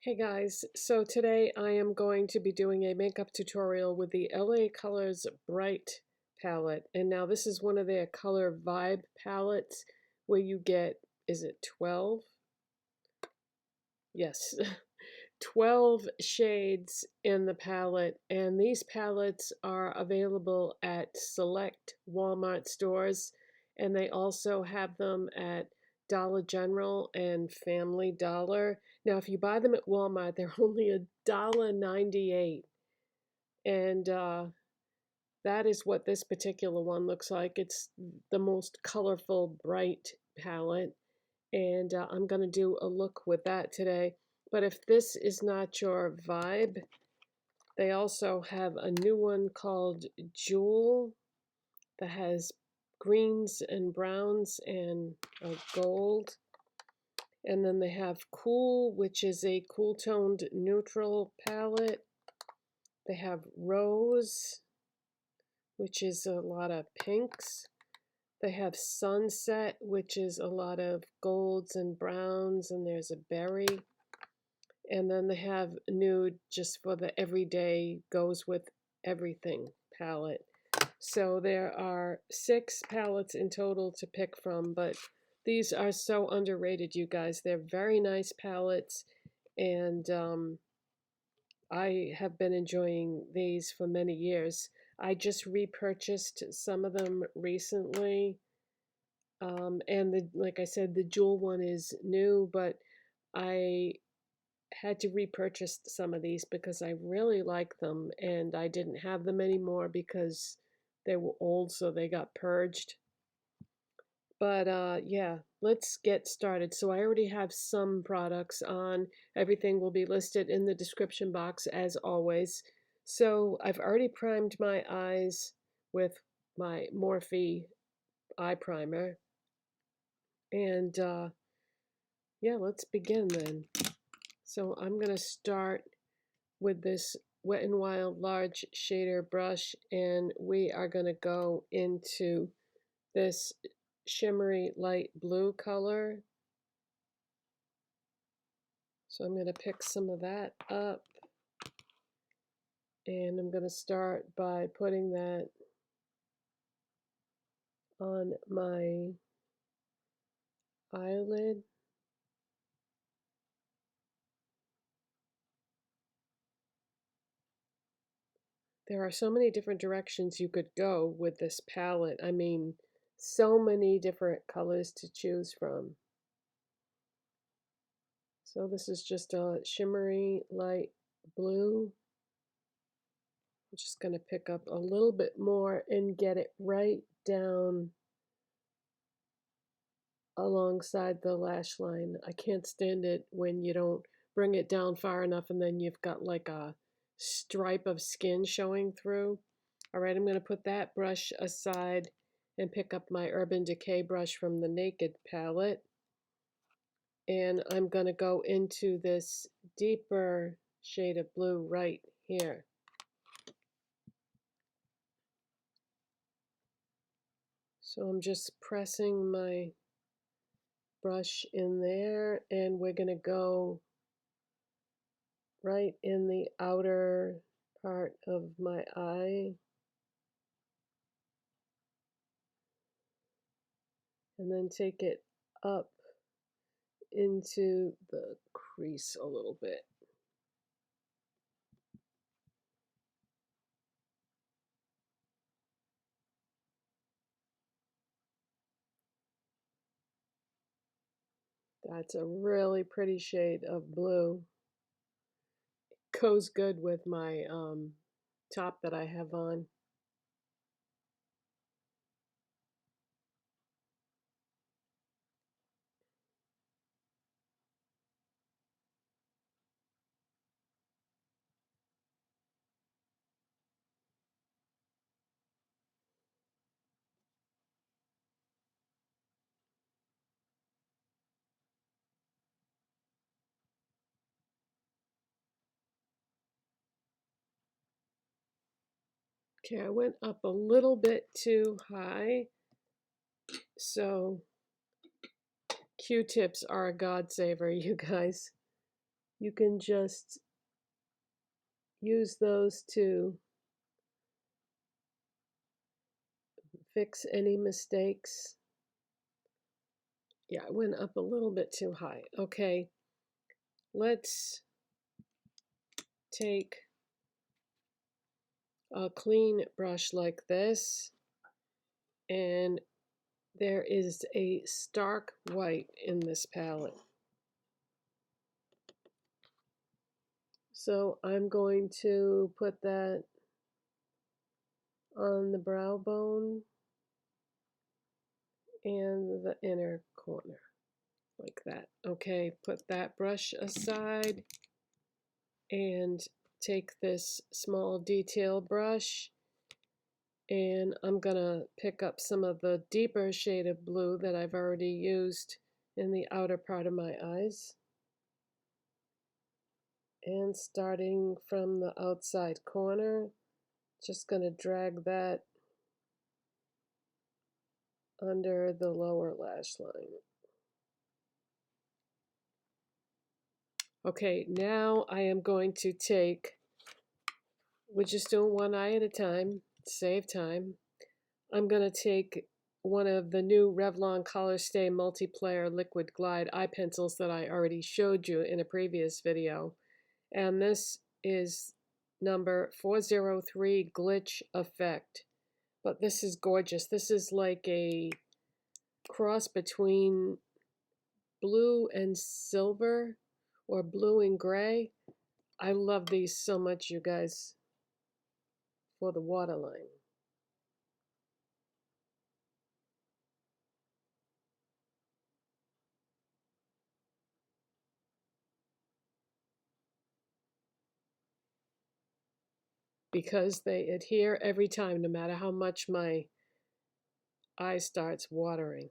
Hey guys, so today I am going to be doing a makeup tutorial with the LA Colors Bright palette. And now this is one of their color vibe palettes where you get, is it 12? Yes, 12 shades in the palette. And these palettes are available at select Walmart stores. And they also have them at Dollar General and Family Dollar. Now, if you buy them at Walmart, they're only $1.98. And that is what this particular one looks like. It's the most colorful, bright palette. And I'm going to do a look with that today. But if this is not your vibe, they also have a new one called Jewel that has greens and browns and gold. And then they have Cool, which is a cool-toned neutral palette. They have Rose, which is a lot of pinks. They have Sunset, which is a lot of golds and browns, and there's a berry. And then they have Nude, just for the everyday, goes with everything palette. So there are 6 palettes in total to pick from, but these are so underrated, you guys. They're very nice palettes, and I have been enjoying these for many years. I just repurchased some of them recently, and like I said, the Jewel one is new, but I had to repurchase some of these because I really like them, and I didn't have them anymore because they were old, so they got purged. But yeah, let's get started. So I already have some products on. Everything will be listed in the description box as always. So I've already primed my eyes with my Morphe eye primer. And yeah, let's begin then. So I'm going to start with this Wet n Wild large shader brush, and we are going to go into this shimmery light blue color. So I'm going to pick some of that up, and I'm going to start by putting that on my eyelid. There are so many different directions you could go with this palette. I mean, so many different colors to choose from. So this is just a shimmery light blue. I'm just going to pick up a little bit more and get it right down alongside the lash line. I can't stand it when you don't bring it down far enough and then you've got like a stripe of skin showing through. All right, I'm going to put that brush aside and pick up my Urban Decay brush from the Naked palette. And I'm going to go into this deeper shade of blue right here. So I'm just pressing my brush in there, and we're going to go right in the outer part of my eye. And then take it up into the crease a little bit. That's a really pretty shade of blue. Goes good with my top that I have on. Okay, I went up a little bit too high, so Q-tips are a god saver, you guys. you can just use those to fix any mistakes. Yeah, I went up a little bit too high. Okay, let's take a clean brush like this, and there is a stark white in this palette. So I'm going to put that on the brow bone and the inner corner, like that. Okay, put that brush aside and take this small detail brush, and I'm gonna pick up some of the deeper shade of blue that I've already used in the outer part of my eyes. And starting from the outside corner, just gonna drag that under the lower lash line. Okay, now I am going to take, we're just doing one eye at a time, save time. I'm going to take one of the new Revlon Colorstay Multiplayer Liquid Glide eye pencils that I already showed you in a previous video. And this is number 403 Glitch Effect. But this is gorgeous. This is like a cross between blue and silver, or blue and gray. I love these so much, you guys, for the waterline. Because they adhere every time, no matter how much my eye starts watering.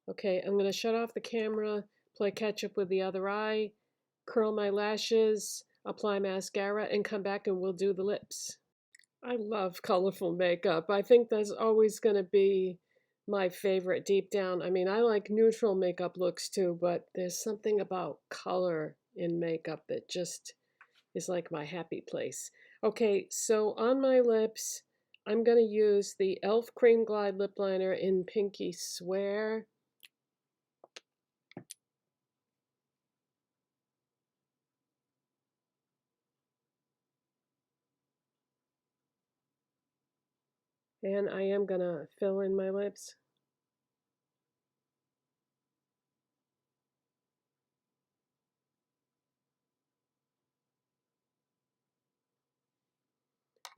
Okay, I'm going to shut off the camera, play catch up with the other eye, curl my lashes, apply mascara, and come back and we'll do the lips. I love colorful makeup. I think that's always going to be my favorite deep down. I mean, I like neutral makeup looks too, but there's something about color in makeup that just is like my happy place. Okay, so on my lips, I'm going to use the e.l.f. Cream Glide Lip Liner in Pinky Swear. And I am going to fill in my lips.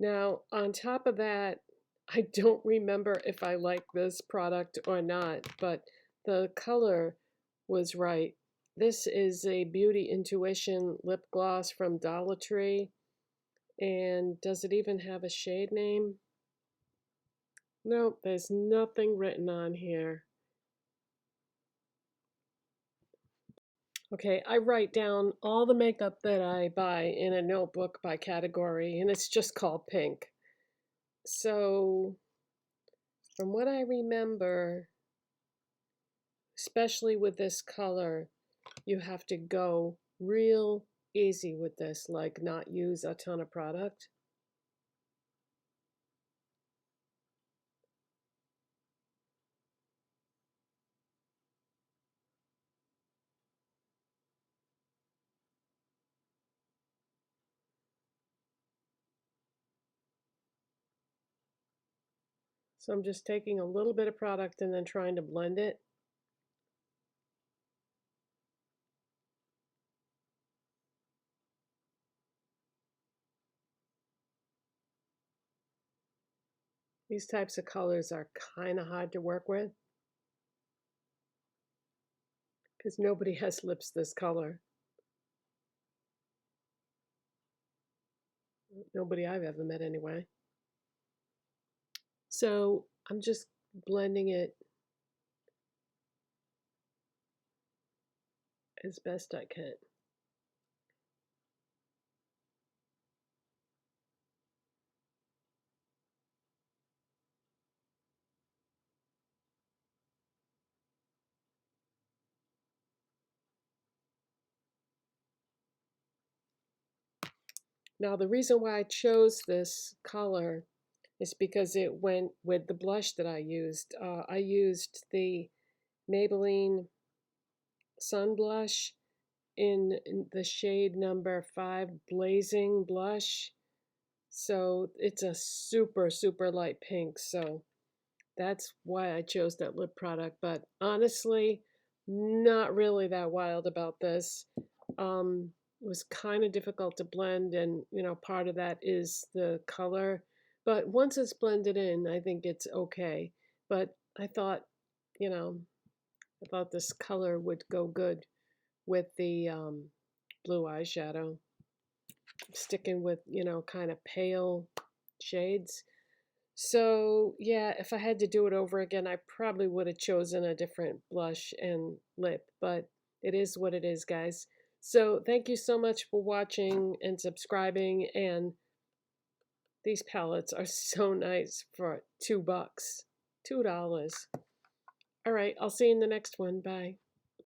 Now, on top of that, I don't remember if I like this product or not, but the color was right. This is a Beauty Intuition lip gloss from Dollar Tree. And does it even have a shade name? Nope, there's nothing written on here. Okay, I write down all the makeup that I buy in a notebook by category, and it's just called pink. So, from what I remember, especially with this color, you have to go real easy with this, like not use a ton of product. So I'm just taking a little bit of product and then trying to blend it. These types of colors are kind of hard to work with because nobody has lips this color. Nobody I've ever met anyway. So I'm just blending it as best I can. Now, the reason why I chose this color is because it went with the blush that I used. I used the Maybelline Sun Blush in the shade number 5 Blazing Blush. So it's a super, super light pink. So that's why I chose that lip product. But honestly, not really that wild about this. It was kind of difficult to blend, and part of that is the color. But once it's blended in, I think it's okay. But you know, I thought this color would go good with the blue eyeshadow. Sticking with, kind of pale shades. So, yeah, if I had to do it over again, I probably would have chosen a different blush and lip, but it is what it is, guys. So, thank you so much for watching and subscribing. And these palettes are so nice for $2. $2. All right, I'll see you in the next one. Bye.